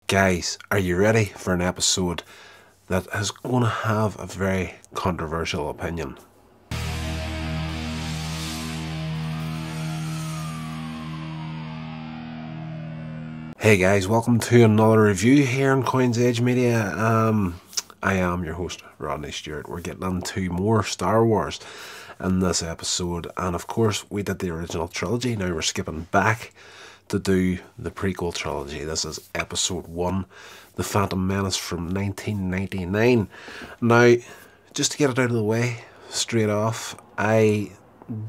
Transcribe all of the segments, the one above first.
Guys, are you ready for an episode that is going to have a very controversial opinion? Hey guys, welcome to another review here on Coins Age Media. I am your host, Rodney Stewart. We're getting into more Star Wars in this episode, and of course we did the original trilogy. Now we're skipping back to do the prequel trilogy. This is episode 1, The Phantom Menace from 1999. Now, just to get it out of the way straight off, I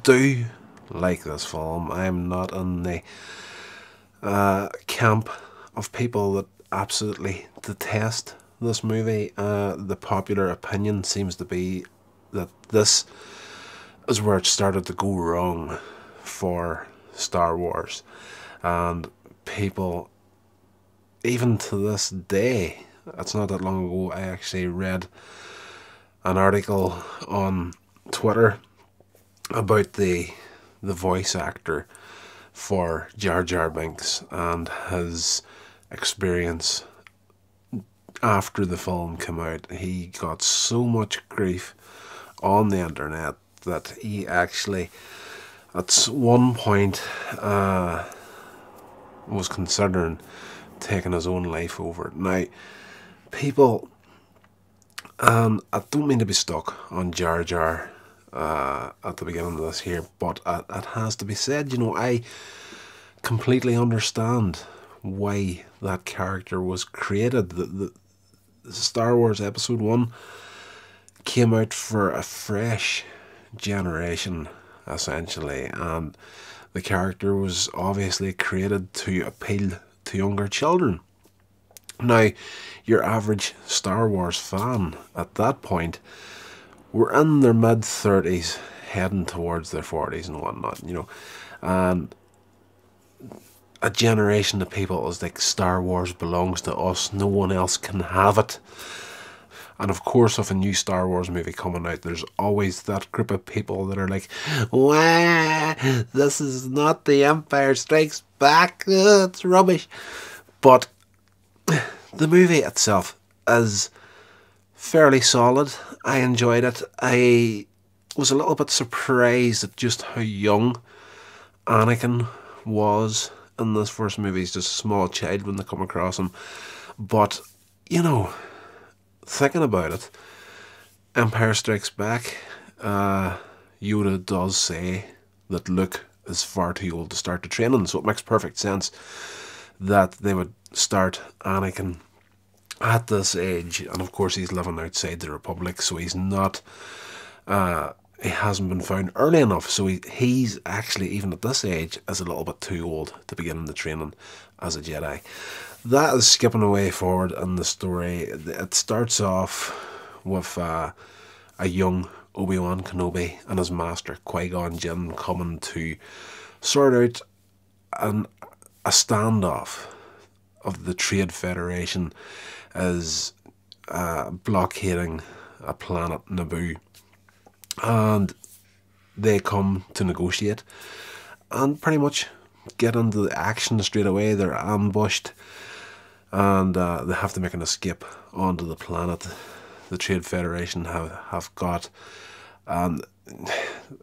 do like this film. I'm not in the camp of people that absolutely detest this movie. The popular opinion seems to be that this is where it started to go wrong for Star Wars, and people, even to this day, it's not that long ago, I actually read an article on Twitter about the voice actor for Jar Jar Binks and his experience after the film came out. He got so much grief on the internet that he actually at one point was considering taking his own life over it. Now, people, and I don't mean to be stuck on Jar Jar at the beginning of this here, but it has to be said, you know, I completely understand why that character was created. The Star Wars Episode 1 came out for a fresh generation, essentially, and the character was obviously created to appeal to younger children. Now, your average Star Wars fan at that point were in their mid-30s, heading towards their 40s and whatnot, you know, and a generation of people is like, Star Wars belongs to us, no one else can have it. And of course, with a new Star Wars movie coming out, there's always that group of people that are like, wah, this is not The Empire Strikes Back, it's rubbish. But the movie itself is fairly solid. I enjoyed it. I was a little bit surprised at just how young Anakin was in this first movie. He's just a small child when they come across him. But, you know, thinking about it, Empire Strikes Back, Yoda does say that Luke is far too old to start the training, so it makes perfect sense that they would start Anakin at this age. And of course he's living outside the Republic, so he's not, he hasn't been found early enough, so he's actually, even at this age, is a little bit too old to begin the training as a Jedi. That is skipping away forward in the story. It starts off with a young Obi-Wan Kenobi and his master Qui-Gon Jinn coming to sort out a standoff of the Trade Federation is blockading a planet, Naboo, and they come to negotiate and pretty much get into the action straight away. They're ambushed and they have to make an escape onto the planet the Trade Federation have got, and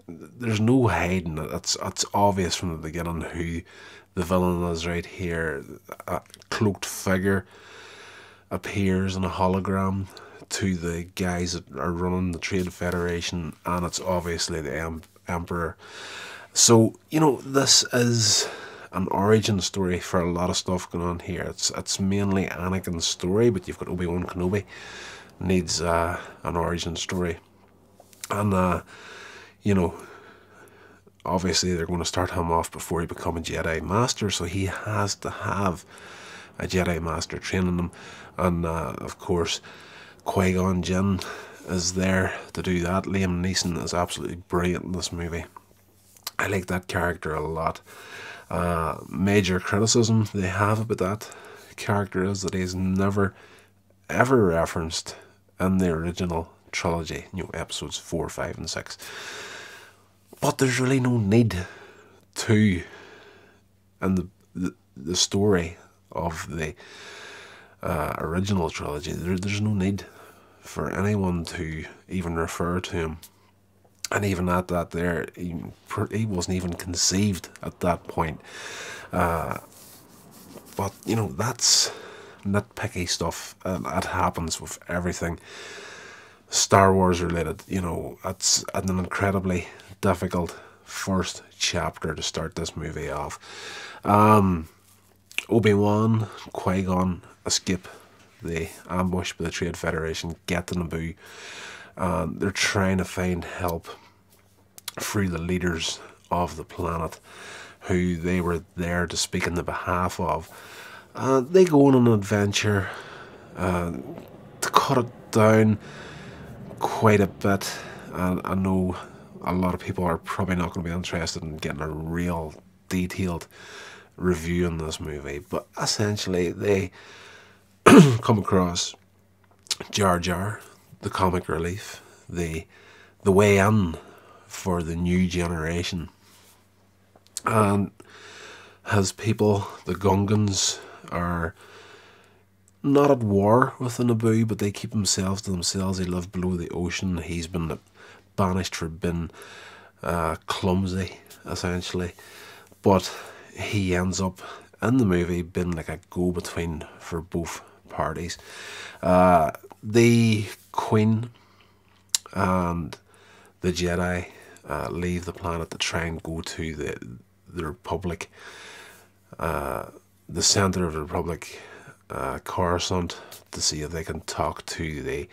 there's no hiding it. It's obvious from the beginning who the villain is right here. A cloaked figure appears in a hologram to the guys that are running the Trade Federation, and it's obviously the Emperor. So, you know, this is an origin story for a lot of stuff going on here. It's mainly Anakin's story, but you've got Obi-Wan Kenobi needs an origin story, and you know, obviously they're going to start him off before he becomes a Jedi Master, so he has to have a Jedi Master training him, and of course Qui-Gon Jinn is there to do that. Liam Neeson is absolutely brilliant in this movie. I like that character a lot. Major criticism they have about that character is that he's never ever referenced in the original trilogy, you know, episodes 4, 5 and 6. But there's really no need to, and the story of the original trilogy. There's no need for anyone to even refer to him. And even at that there, he wasn't even conceived at that point. But, you know, that's nitpicky stuff. That happens with everything Star Wars related. You know, it's an incredibly difficult first chapter to start this movie off. Obi-Wan, Qui-Gon escape the ambush by the Trade Federation, get to Naboo. They're trying to find help through the leaders of the planet, who they were there to speak on the behalf of. They go on an adventure to cut it down quite a bit. And I know a lot of people are probably not going to be interested in getting a real detailed review on this movie, but essentially they come across Jar Jar, the comic relief, the way in for the new generation. And his people, the Gungans, are not at war with the Naboo, but they keep themselves to themselves. They live below the ocean. He's been banished for being clumsy, essentially. But he ends up in the movie being like a go-between for both parties. The Queen and the Jedi leave the planet to try and go to the Republic, the center of the Republic, Coruscant, to see if they can talk to the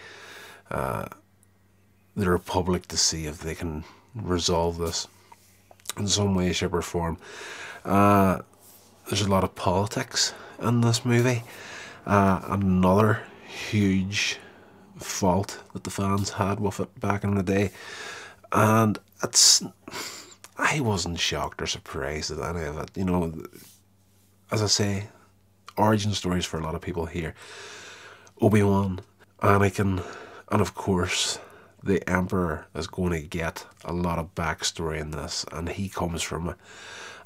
Republic, to see if they can resolve this in some way, shape or form. There's a lot of politics in this movie. Another huge fault that the fans had with it back in the day. And I wasn't shocked or surprised at any of it. You know, as I say, origin stories for a lot of people here. Obi-Wan, Anakin, and of course the Emperor is going to get a lot of backstory in this, and he comes from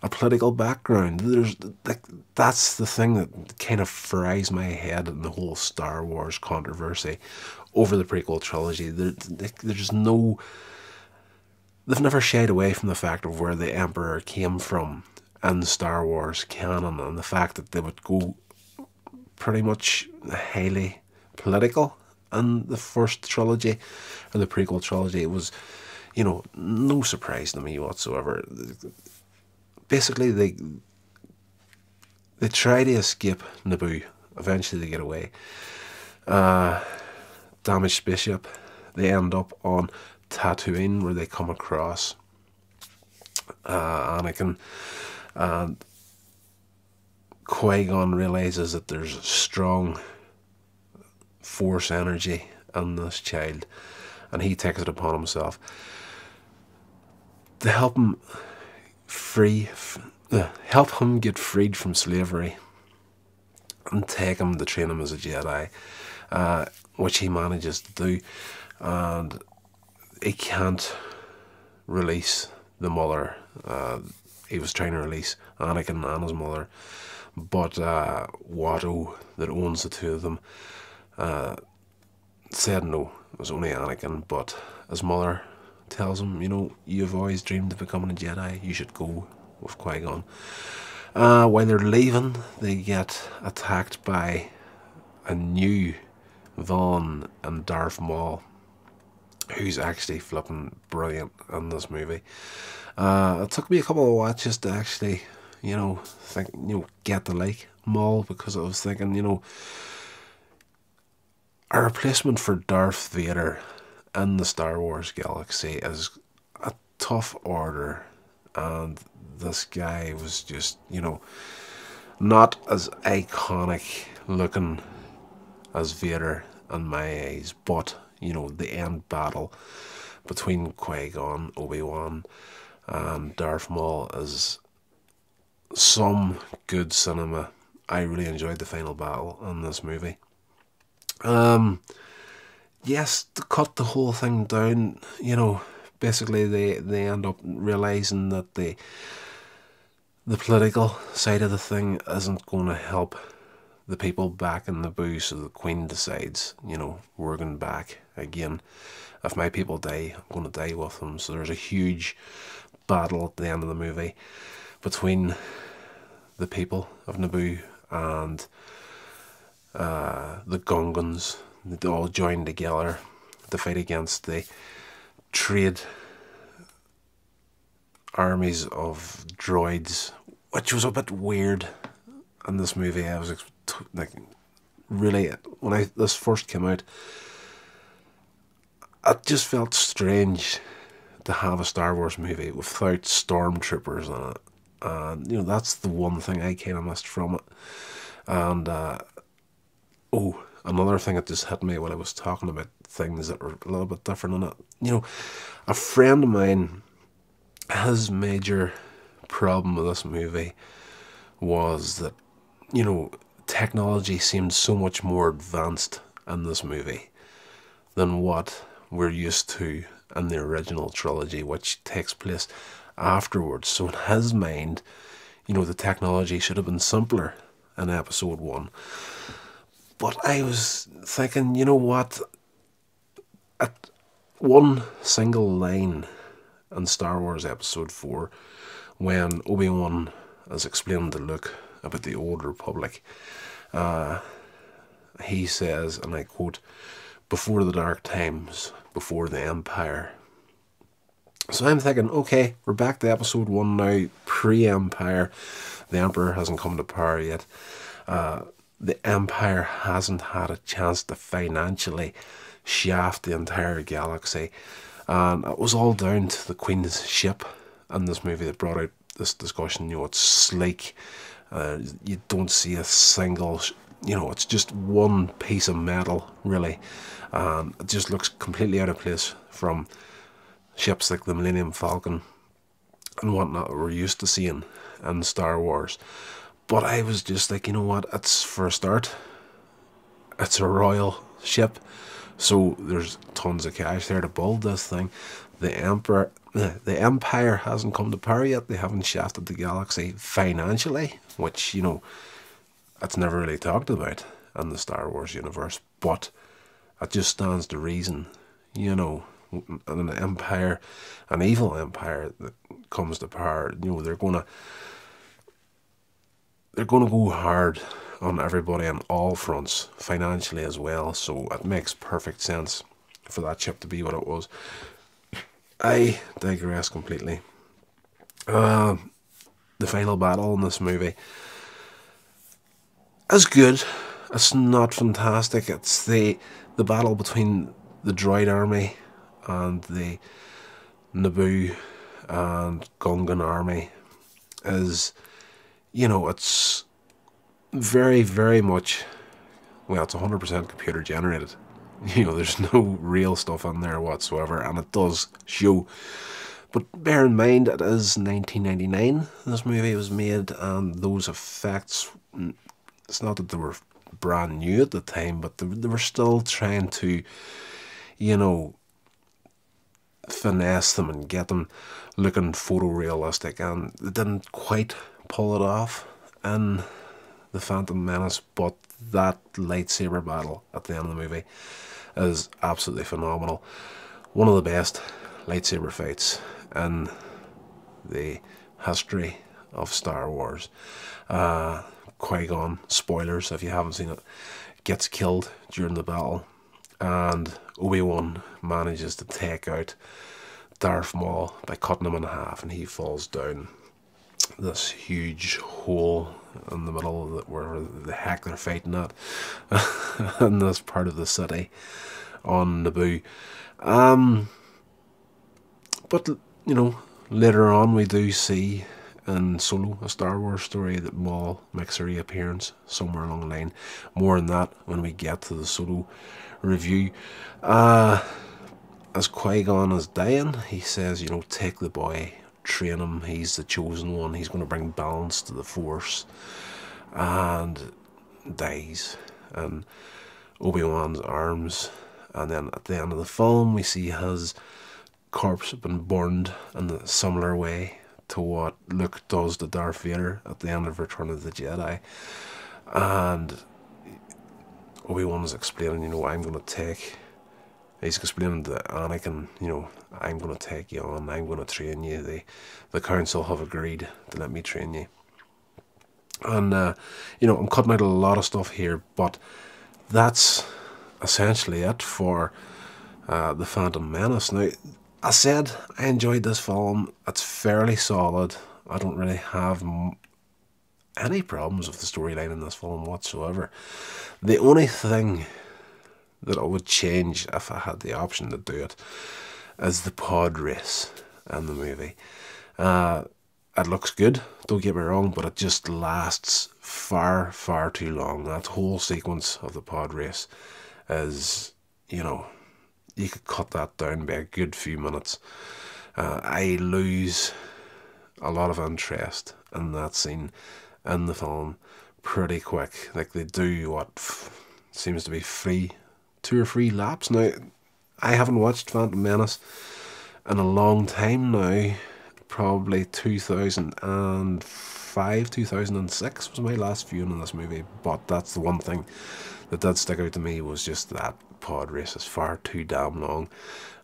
a political background. That's the thing that kind of fries my head in the whole Star Wars controversy over the prequel trilogy. There's no... They've never shied away from the fact of where the Emperor came from in Star Wars canon, and the fact that they would go pretty much highly political in the first trilogy, or the prequel trilogy. It was, you know, no surprise to me whatsoever. Basically, they try to escape Naboo. Eventually they get away. Damaged spaceship. They end up on Tatooine, where they come across Anakin, and Qui-Gon realizes that there's strong force energy in this child, and he takes it upon himself to help him get freed from slavery and take him to train him as a Jedi, which he manages to do. And he can't release the mother. He was trying to release Anakin and his mother, but Watto, that owns the two of them, said no, it was only Anakin. But his mother tells him, you know, you've always dreamed of becoming a Jedi, you should go with Qui-Gon. While they're leaving, they get attacked by a new villain and Darth Maul, who's actually flipping brilliant in this movie. It took me a couple of watches to actually, you know, think, you know, get to like Maul, because I was thinking, you know, a replacement for Darth Vader in the Star Wars galaxy is a tough order, and this guy was just, you know, not as iconic looking as Vader in my eyes, but, you know, the end battle between Qui-Gon, Obi-Wan and Darth Maul is some good cinema. I really enjoyed the final battle in this movie. Yes, to cut the whole thing down, you know, basically they end up realising that the political side of the thing isn't going to help the people back in Naboo, so the Queen decides, you know, we're going back again. If my people die, I'm going to die with them. So there's a huge battle at the end of the movie between the people of Naboo and the Gungans. They all join together to fight against the trade armies of droids, which was a bit weird in this movie. I was like, really, when this first came out, it just felt strange to have a Star Wars movie without stormtroopers in it. And, you know, that's the one thing I kind of missed from it. And, oh, another thing that just hit me when I was talking about things that were a little bit different in it. You know, a friend of mine, his major problem with this movie was that, you know, technology seemed so much more advanced in this movie than what we're used to in the original trilogy, which takes place afterwards. So in his mind, you know, the technology should have been simpler in episode 1. But I was thinking, you know what, at one single line in Star Wars episode 4, when Obi-Wan is explaining to Luke about the Old Republic, he says, and I quote, "Before the dark times, before the Empire." So I'm thinking, okay, we're back to episode 1 now, pre-Empire. The Emperor hasn't come to power yet. The Empire hasn't had a chance to financially shaft the entire galaxy. And it was all down to the Queen's ship in this movie that brought out this discussion. You know, it's sleek. You don't see a single, you know, it's just one piece of metal, really. It just looks completely out of place from ships like the Millennium Falcon and whatnot that we're used to seeing in Star Wars. But I was just like, you know what, it's, for a start, it's a royal ship, so there's tons of cash there to build this thing. The Empire hasn't come to power yet. They haven't shafted the galaxy financially, which, you know, it's never really talked about in the Star Wars universe, but it just stands to reason, you know, an empire, an evil empire that comes to power, you know, they're gonna go hard on everybody on all fronts, financially as well. So it makes perfect sense for that ship to be what it was. I digress completely. The final battle in this movie is good. It's not fantastic. It's the battle between the droid army and the Naboo and Gungan army is, you know, it's very, very much, well, it's 100% computer generated. You know, there's no real stuff in there whatsoever, and it does show. But bear in mind, it is 1999 this movie was made, and those effects, it's not that they were brand new at the time, but they were still trying to, you know, finesse them and get them looking photorealistic, and they didn't quite pull it off in the Phantom Menace. But that lightsaber battle at the end of the movie is absolutely phenomenal. One of the best lightsaber fights in the history of Star Wars. Qui-Gon, spoilers if you haven't seen it, gets killed during the battle, and Obi-Wan manages to take out Darth Maul by cutting him in half, and he falls down this huge hole in the middle of it, where the heck they're fighting at in this part of the city on Naboo. But, you know, later on we do see in Solo, A Star Wars Story, that Maul makes a reappearance somewhere along the line. More on that when we get to the Solo review. As Qui-Gon is dying, he says, you know, take the boy, train him, he's the chosen one, he's going to bring balance to the Force, and dies in Obi-Wan's arms. And then at the end of the film we see his corpse been burned in a similar way to what Luke does to Darth Vader at the end of Return of the Jedi. And Obi-Wan is explaining, he's explaining to Anakin, I'm going to take you on, I'm going to train you. The council have agreed to let me train you. And, I'm cutting out a lot of stuff here, but that's essentially it for the Phantom Menace. Now, I said I enjoyed this film. It's fairly solid. I don't really have any problems with the storyline in this film whatsoever. The only thing that I would change if I had the option to do it is the pod race in the movie. It looks good, don't get me wrong, but it just lasts far, far too long. That whole sequence of the pod race is, you could cut that down by a good few minutes. I lose a lot of interest in that scene in the film pretty quick. Like, they do what seems to be 2 or 3 laps. Now, I haven't watched Phantom Menace in a long time now. Probably 2005, 2006 was my last viewing in this movie. But that's the one thing that did stick out to me, was just that pod race is far too damn long,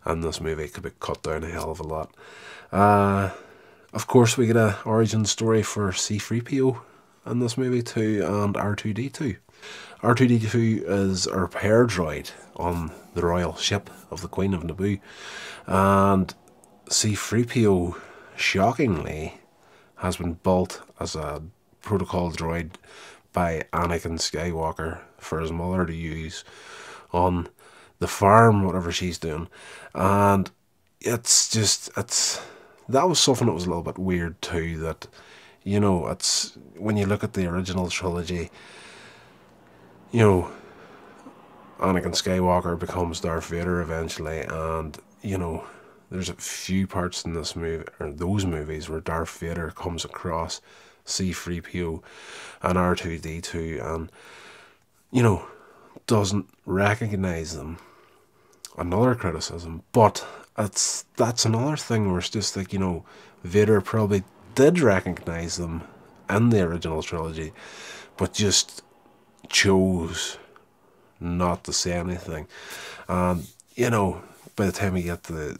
and this movie could be cut down a hell of a lot. Of course, we get an origin story for C-3PO in this movie too, and R2-D2. R2-D2 is a repair droid on the royal ship of the Queen of Naboo, and C-3PO, shockingly, has been built as a protocol droid by Anakin Skywalker for his mother to use on the farm, whatever she's doing. And that was something that was a little bit weird too, that, it's, when you look at the original trilogy, Anakin Skywalker becomes Darth Vader eventually, and, there's a few parts in this movie, or those movies, where Darth Vader comes across C-3PO and R2-D2 and, doesn't recognise them. Another criticism, but that's another thing where it's just like, Vader probably did recognise them in the original trilogy, but just chose not to say anything. And, by the time we get to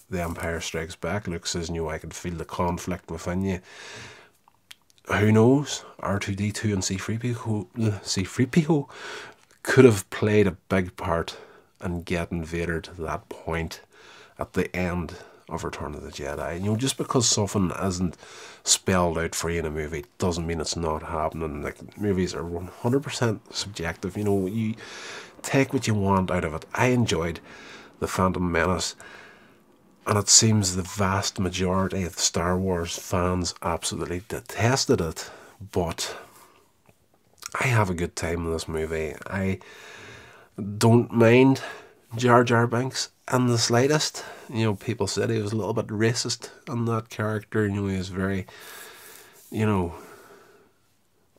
the Empire Strikes Back, Luke says, I can feel the conflict within you. Who knows? R2-D2 and C-3PO could have played a big part in getting Vader to that point at the end of Return of the Jedi. Just because something isn't spelled out for you in a movie doesn't mean it's not happening. Like, movies are 100% subjective. You take what you want out of it. I enjoyed The Phantom Menace, and it seems the vast majority of the Star Wars fans absolutely detested it, but I have a good time in this movie. I don't mind Jar Jar Binks in the slightest. People said he was a little bit racist in that character. He was very,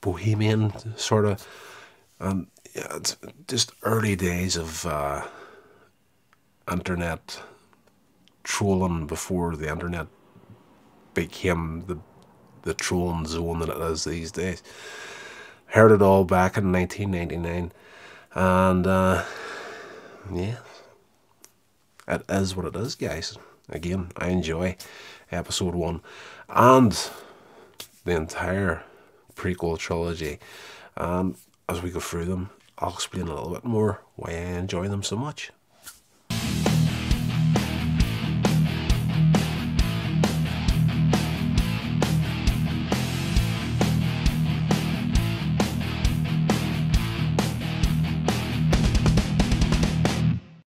bohemian sort of. And it's just early days of internet trolling, before the internet became the trolling zone that it is these days. Heard it all back in 1999, and yeah, it is what it is, guys. Again, I enjoy episode 1 and the entire prequel trilogy, and as we go through them, I'll explain a little bit more why I enjoy them so much.